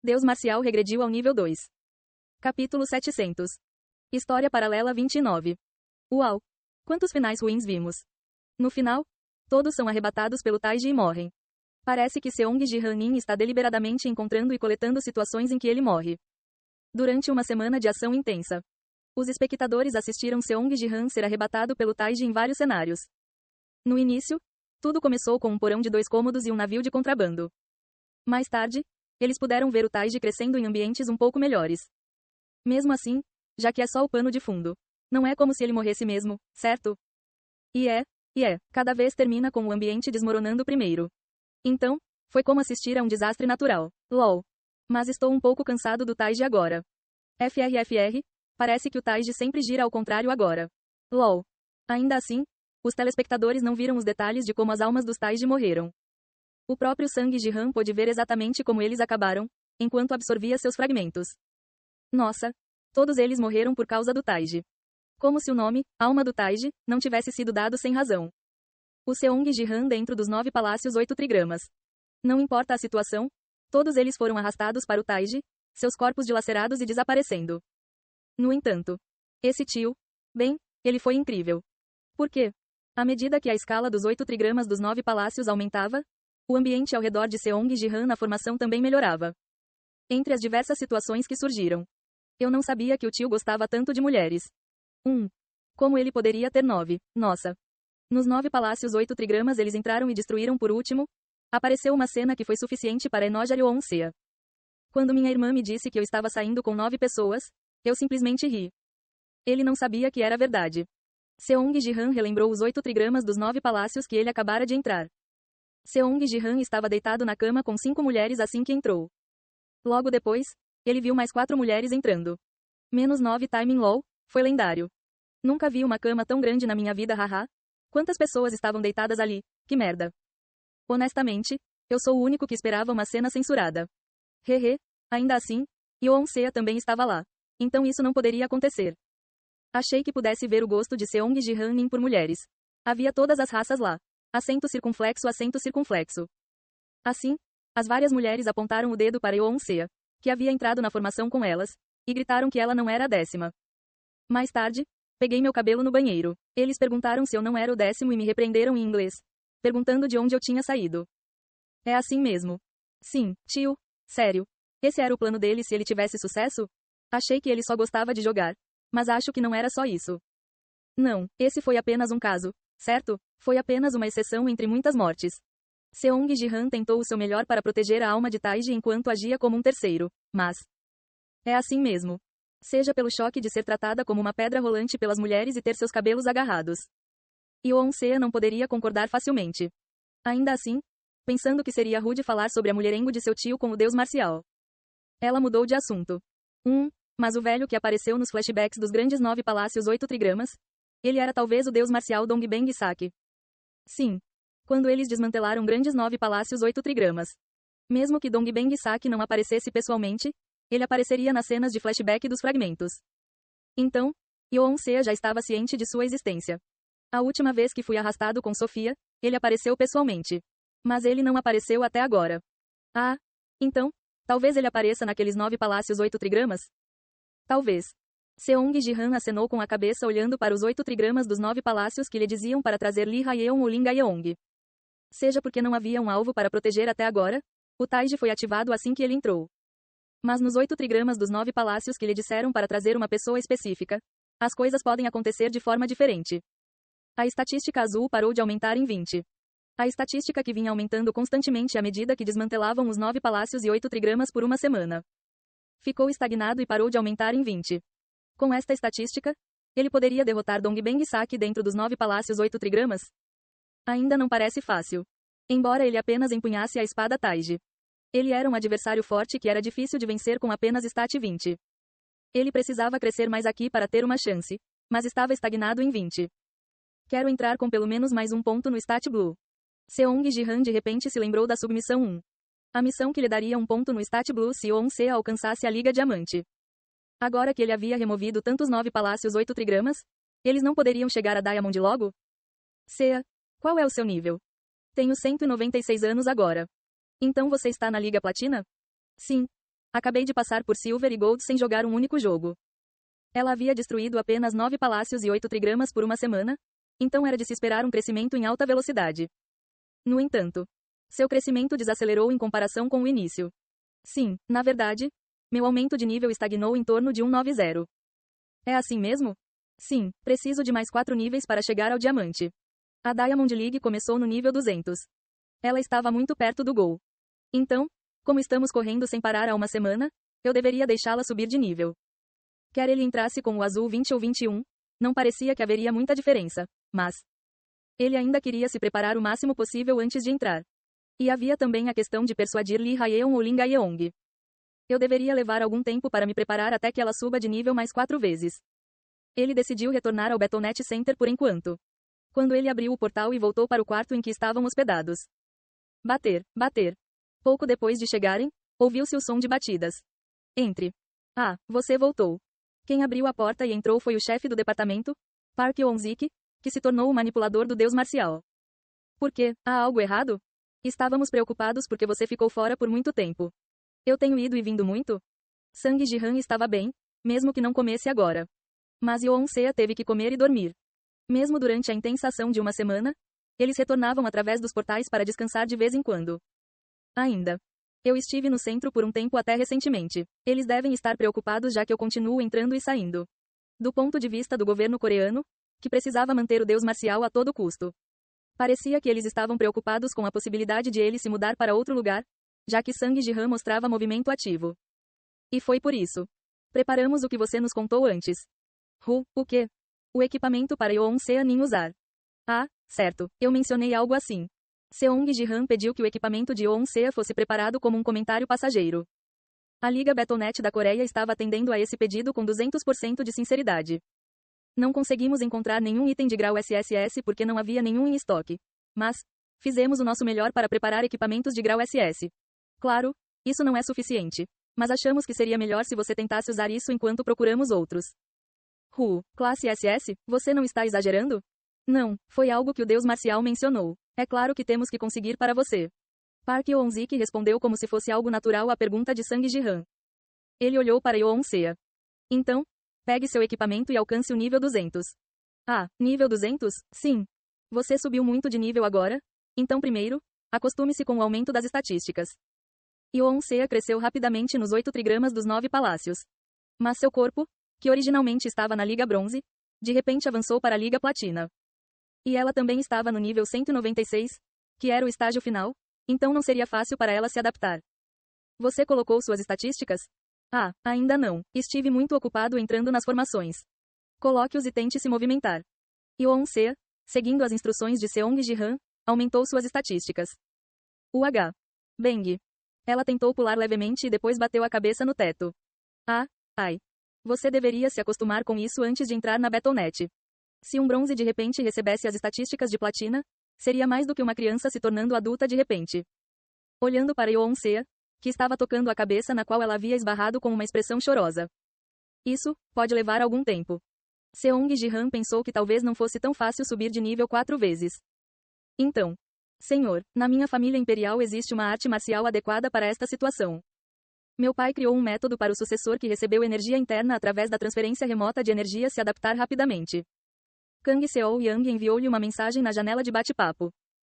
Deus marcial regrediu ao nível 2. Capítulo 700. História paralela 29. Uau! Quantos finais ruins vimos. No final, todos são arrebatados pelo Taiji e morrem. Parece que Seong Ji-han está deliberadamente encontrando e coletando situações em que ele morre. Durante uma semana de ação intensa, os espectadores assistiram Seong Ji-han ser arrebatado pelo Taiji em vários cenários. No início, tudo começou com um porão de 2 cômodos e um navio de contrabando. Mais tarde, eles puderam ver o Taiji crescendo em ambientes um pouco melhores. Mesmo assim, já que é só o pano de fundo, não é como se ele morresse mesmo, certo? Cada vez termina com o ambiente desmoronando primeiro. Então, foi como assistir a um desastre natural. LOL. Mas estou um pouco cansado do Taiji agora. FRFR, parece que o Taiji sempre gira ao contrário agora. LOL. Ainda assim, os telespectadores não viram os detalhes de como as almas dos Taiji morreram. O próprio Sang Ji-han pôde ver exatamente como eles acabaram, enquanto absorvia seus fragmentos. Nossa! Todos eles morreram por causa do Taiji. Como se o nome, Alma do Taiji, não tivesse sido dado sem razão. O Seong Ji-han dentro dos 9 palácios 8 trigramas. Não importa a situação, todos eles foram arrastados para o Taiji, seus corpos dilacerados e desaparecendo. No entanto, esse tio, bem, ele foi incrível. Por quê? À medida que a escala dos 8 trigramas dos 9 palácios aumentava, o ambiente ao redor de Seong Ji-han na formação também melhorava. Entre as diversas situações que surgiram, eu não sabia que o tio gostava tanto de mulheres. Como ele poderia ter 9? Nossa! Nos 9 palácios 8 trigramas eles entraram e destruíram por último. Apareceu uma cena que foi suficiente para enojar Yeon-se. Quando minha irmã me disse que eu estava saindo com 9 pessoas, eu simplesmente ri. Ele não sabia que era verdade. Seong Ji-han relembrou os 8 trigramas dos 9 palácios que ele acabara de entrar. Seong Ji-han estava deitado na cama com 5 mulheres assim que entrou. Logo depois, ele viu mais 4 mulheres entrando. -9 timing LOL, foi lendário. Nunca vi uma cama tão grande na minha vida haha. Quantas pessoas estavam deitadas ali, que merda. Honestamente, eu sou o único que esperava uma cena censurada. Hehe, ainda assim, Yeon-se também estava lá. Então isso não poderia acontecer. Achei que pudesse ver o gosto de Seong Ji-han por mulheres. Havia todas as raças lá. Acento circunflexo, acento circunflexo. Assim, as várias mulheres apontaram o dedo para Yeon-se, que havia entrado na formação com elas, e gritaram que ela não era a 10ª. Mais tarde, peguei meu cabelo no banheiro. Eles perguntaram se eu não era o 10º e me repreenderam em inglês, perguntando de onde eu tinha saído. É assim mesmo. Sim, tio. Sério. Esse era o plano dele se ele tivesse sucesso? Achei que ele só gostava de jogar. Mas acho que não era só isso. Não, esse foi apenas um caso, certo? Foi apenas uma exceção entre muitas mortes. Seong Ji-han tentou o seu melhor para proteger a alma de Taiji enquanto agia como um terceiro, mas... é assim mesmo. Seja pelo choque de ser tratada como uma pedra rolante pelas mulheres e ter seus cabelos agarrados. Yeon-se não poderia concordar facilmente. Ainda assim, pensando que seria rude falar sobre a mulherengo de seu tio com o deus marcial. Ela mudou de assunto. Mas o velho que apareceu nos flashbacks dos grandes 9 palácios 8 trigramas? Ele era talvez o deus marcial Dongbang Saki. Sim. Quando eles desmantelaram grandes 9 palácios 8 trigramas. Mesmo que Dongbang Saki não aparecesse pessoalmente, ele apareceria nas cenas de flashback dos fragmentos. Então, Yeon-se já estava ciente de sua existência. A última vez que fui arrastado com Sofia, ele apareceu pessoalmente. Mas ele não apareceu até agora. Ah, então, talvez ele apareça naqueles 9 palácios 8 trigramas? Talvez. Seong Ji-han acenou com a cabeça olhando para os 8 trigramas dos 9 palácios que lhe diziam para trazer Lee Ha-yeon ou Ling Ha-yeong. Seja porque não havia um alvo para proteger até agora, o Taiji foi ativado assim que ele entrou. Mas nos 8 trigramas dos 9 palácios que lhe disseram para trazer uma pessoa específica, as coisas podem acontecer de forma diferente. A estatística azul parou de aumentar em 20. A estatística que vinha aumentando constantemente à medida que desmantelavam os 9 palácios e 8 trigramas por uma semana. Ficou estagnado e parou de aumentar em 20. Com esta estatística, ele poderia derrotar Dongbang Saki dentro dos 9 palácios 8 trigramas? Ainda não parece fácil. Embora ele apenas empunhasse a espada Taiji. Ele era um adversário forte que era difícil de vencer com apenas stat 20. Ele precisava crescer mais aqui para ter uma chance, mas estava estagnado em 20. Quero entrar com pelo menos mais um ponto no stat blue. Seong Ji-han de repente se lembrou da submissão 1. A missão que lhe daria um ponto no stat blue se Yeon-se alcançasse a Liga Diamante. Agora que ele havia removido tantos 9 palácios 8 trigramas, eles não poderiam chegar a Diamond logo? Sea, qual é o seu nível? Tenho 196 anos agora. Então você está na Liga Platina? Sim. Acabei de passar por Silver e Gold sem jogar um único jogo. Ela havia destruído apenas 9 palácios e 8 trigramas por uma semana, então era de se esperar um crescimento em alta velocidade. No entanto, seu crescimento desacelerou em comparação com o início. Sim, na verdade, meu aumento de nível estagnou em torno de 190. É assim mesmo? Sim, preciso de mais 4 níveis para chegar ao diamante. A Diamond League começou no nível 200. Ela estava muito perto do gol. Então, como estamos correndo sem parar há uma semana, eu deveria deixá-la subir de nível. Quer ele entrasse com o azul 20 ou 21, não parecia que haveria muita diferença, mas ele ainda queria se preparar o máximo possível antes de entrar. E havia também a questão de persuadir Lee Haeon ou Lin Gaeong. Eu deveria levar algum tempo para me preparar até que ela suba de nível mais 4 vezes. Ele decidiu retornar ao Battle.net Center por enquanto. Quando ele abriu o portal e voltou para o quarto em que estavam hospedados. Bater, bater. Pouco depois de chegarem, ouviu-se o som de batidas. Entre. Ah, você voltou. Quem abriu a porta e entrou foi o chefe do departamento, Park Yeon-sik, que se tornou o manipulador do deus marcial. Por quê? Há algo errado? Estávamos preocupados porque você ficou fora por muito tempo. Eu tenho ido e vindo muito? Sang Ji-han estava bem, mesmo que não comesse agora. Mas Yeon-sea teve que comer e dormir. Mesmo durante a intensa ação de uma semana, eles retornavam através dos portais para descansar de vez em quando. Ainda. Eu estive no centro por um tempo até recentemente. Eles devem estar preocupados já que eu continuo entrando e saindo. Do ponto de vista do governo coreano, que precisava manter o deus marcial a todo custo. Parecia que eles estavam preocupados com a possibilidade de ele se mudar para outro lugar, já que Sang Ji-han mostrava movimento ativo. E foi por isso. Preparamos o que você nos contou antes. O quê? O equipamento para Yeon-sea Nin usar. Ah, certo, eu mencionei algo assim. Seong Ji-han pediu que o equipamento de Yeon-sea fosse preparado como um comentário passageiro. A Liga Battle.net da Coreia estava atendendo a esse pedido com 200% de sinceridade. Não conseguimos encontrar nenhum item de grau SSS porque não havia nenhum em estoque. Mas fizemos o nosso melhor para preparar equipamentos de grau SS. Claro, isso não é suficiente. Mas achamos que seria melhor se você tentasse usar isso enquanto procuramos outros. Classe SS? Você não está exagerando? Não, foi algo que o deus marcial mencionou. É claro que temos que conseguir para você. Park Yeon-sik respondeu como se fosse algo natural à pergunta de Sang Ji-han. Ele olhou para Yeon-sea. Então, pegue seu equipamento e alcance o nível 200. Ah, nível 200? Sim. Você subiu muito de nível agora? Então primeiro, acostume-se com o aumento das estatísticas. Yeon-sea cresceu rapidamente nos 8 trigramas dos 9 palácios. Mas seu corpo, que originalmente estava na Liga Bronze, de repente avançou para a Liga Platina. E ela também estava no nível 196, que era o estágio final, então não seria fácil para ela se adaptar. Você colocou suas estatísticas? Ah, ainda não. Estive muito ocupado entrando nas formações. Coloque-os e tente se movimentar. Yeon-sea, seguindo as instruções de Seong Ji-han, aumentou suas estatísticas. Bang. Ela tentou pular levemente e depois bateu a cabeça no teto. Ah, ai. Você deveria se acostumar com isso antes de entrar na Battle.net. Se um bronze de repente recebesse as estatísticas de platina, seria mais do que uma criança se tornando adulta de repente. Olhando para Yeon-sea, que estava tocando a cabeça na qual ela havia esbarrado com uma expressão chorosa. Isso pode levar algum tempo. Seong Ji-han pensou que talvez não fosse tão fácil subir de nível 4 vezes. Então, senhor, na minha família imperial existe uma arte marcial adequada para esta situação. Meu pai criou um método para o sucessor que recebeu energia interna através da transferência remota de energia se adaptar rapidamente. Kang Seol-yang enviou-lhe uma mensagem na janela de bate-papo.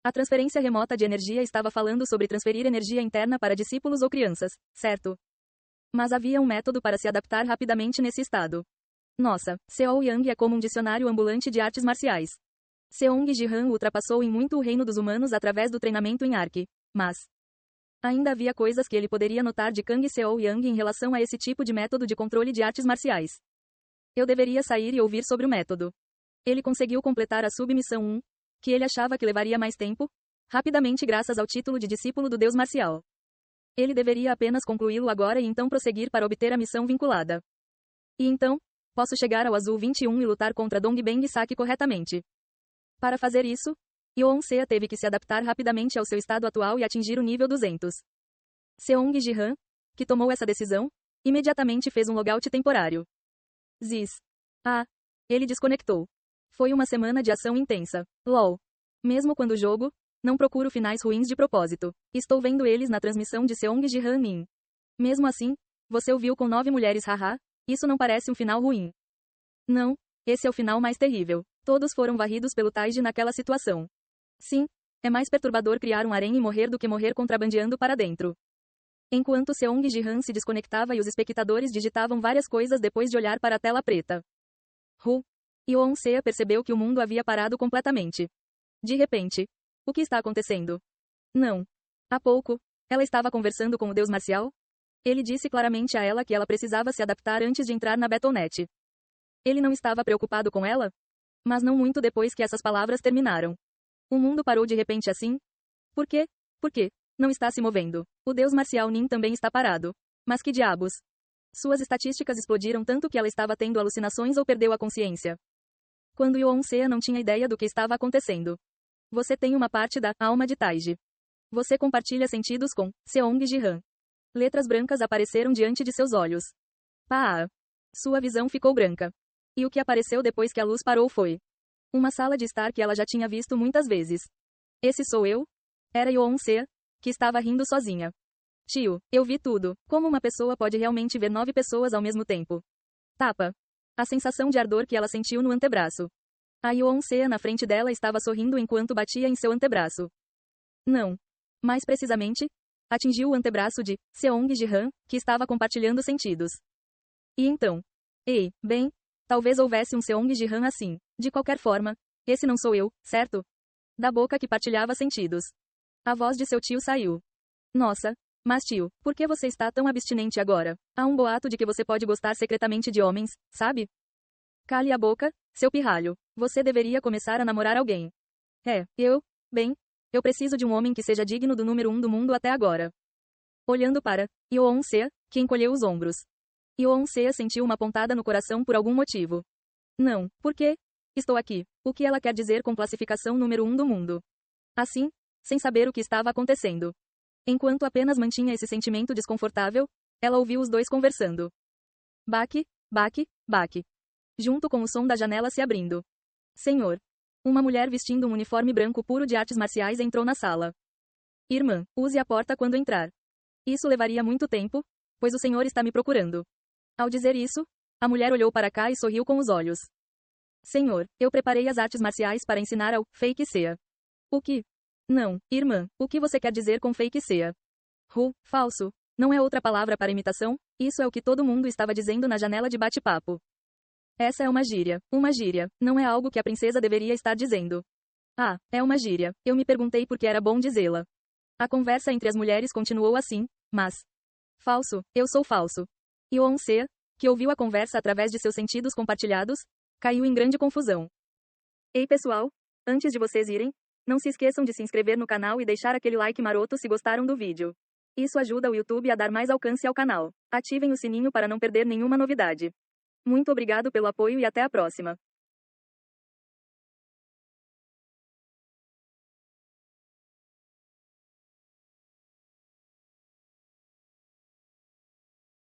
A transferência remota de energia estava falando sobre transferir energia interna para discípulos ou crianças, certo? Mas havia um método para se adaptar rapidamente nesse estado. Nossa, Seol-yang é como um dicionário ambulante de artes marciais. Seong Ji-han ultrapassou em muito o reino dos humanos através do treinamento em Ark, mas ainda havia coisas que ele poderia notar de Kang Seol-yang em relação a esse tipo de método de controle de artes marciais. Eu deveria sair e ouvir sobre o método. Ele conseguiu completar a submissão 1, que ele achava que levaria mais tempo, rapidamente graças ao título de discípulo do deus marcial. Ele deveria apenas concluí-lo agora e então prosseguir para obter a missão vinculada. E então, posso chegar ao azul 21 e lutar contra Dongbang Saki corretamente. Para fazer isso, Yeon-sea teve que se adaptar rapidamente ao seu estado atual e atingir o nível 200. Seong Ji-han, que tomou essa decisão, imediatamente fez um logout temporário. Ele desconectou. Foi uma semana de ação intensa. LOL. Mesmo quando jogo, não procuro finais ruins de propósito. Estou vendo eles na transmissão de Seong Ji-han Nin. Mesmo assim, você o viu com 9 mulheres, haha. Isso não parece um final ruim. Não, esse é o final mais terrível. Todos foram varridos pelo Taiji naquela situação. Sim, é mais perturbador criar um harém e morrer do que morrer contrabandeando para dentro. Enquanto Seong Ji-han se desconectava e os espectadores digitavam várias coisas depois de olhar para a tela preta. Yeon-sea percebeu que o mundo havia parado completamente. De repente. O que está acontecendo? Não. Há pouco, ela estava conversando com o deus marcial? Ele disse claramente a ela que ela precisava se adaptar antes de entrar na Battle.net. Ele não estava preocupado com ela? Mas não muito depois que essas palavras terminaram. O mundo parou de repente assim? Por quê? Por quê? Não está se movendo. O deus marcial Nin também está parado. Mas que diabos? Suas estatísticas explodiram tanto que ela estava tendo alucinações ou perdeu a consciência. Quando Yeon-sea não tinha ideia do que estava acontecendo. Você tem uma parte da alma de Taiji. Você compartilha sentidos com Seong Ji-han. Letras brancas apareceram diante de seus olhos. Pá! Sua visão ficou branca. E o que apareceu depois que a luz parou foi uma sala de estar que ela já tinha visto muitas vezes. Esse sou eu? Era Yeon-sea, que estava rindo sozinha. Tio, eu vi tudo. Como uma pessoa pode realmente ver 9 pessoas ao mesmo tempo? Tapa. A sensação de ardor que ela sentiu no antebraço. A Yeon-sea na frente dela estava sorrindo enquanto batia em seu antebraço. Não. Mais precisamente, atingiu o antebraço de Seong Ji-han, que estava compartilhando sentidos. E então? Ei, bem, talvez houvesse um Seong Ji-han assim. De qualquer forma, esse não sou eu, certo? Da boca que partilhava sentidos. A voz de seu tio saiu. Nossa, mas tio, por que você está tão abstinente agora? Há um boato de que você pode gostar secretamente de homens, sabe? Cale a boca, seu pirralho. Você deveria começar a namorar alguém. Bem, eu preciso de um homem que seja digno do número 1 do mundo até agora. Olhando para Yeon-sea, que encolheu os ombros. Yeon-sea sentiu uma pontada no coração por algum motivo. Não, por quê? Estou aqui. O que ela quer dizer com classificação número 1 do mundo? Assim, sem saber o que estava acontecendo. Enquanto apenas mantinha esse sentimento desconfortável, ela ouviu os dois conversando. Baque, baque, baque. Junto com o som da janela se abrindo. Senhor. Uma mulher vestindo um uniforme branco puro de artes marciais entrou na sala. Irmã, use a porta quando entrar. Isso levaria muito tempo, pois o senhor está me procurando. Ao dizer isso, a mulher olhou para cá e sorriu com os olhos. Senhor, eu preparei as artes marciais para ensinar ao fake Sea. O que? Não, irmã, o que você quer dizer com fake Sea? Falso. Não é outra palavra para imitação? Isso é o que todo mundo estava dizendo na janela de bate-papo. Essa é uma gíria. Uma gíria. Não é algo que a princesa deveria estar dizendo. Ah, é uma gíria. Eu me perguntei por que era bom dizê-la. A conversa entre as mulheres continuou assim, mas... Falso, eu sou falso. Yeon-sea, que ouviu a conversa através de seus sentidos compartilhados, caiu em grande confusão. Ei pessoal, antes de vocês irem, não se esqueçam de se inscrever no canal e deixar aquele like maroto se gostaram do vídeo. Isso ajuda o YouTube a dar mais alcance ao canal. Ativem o sininho para não perder nenhuma novidade. Muito obrigado pelo apoio e até a próxima.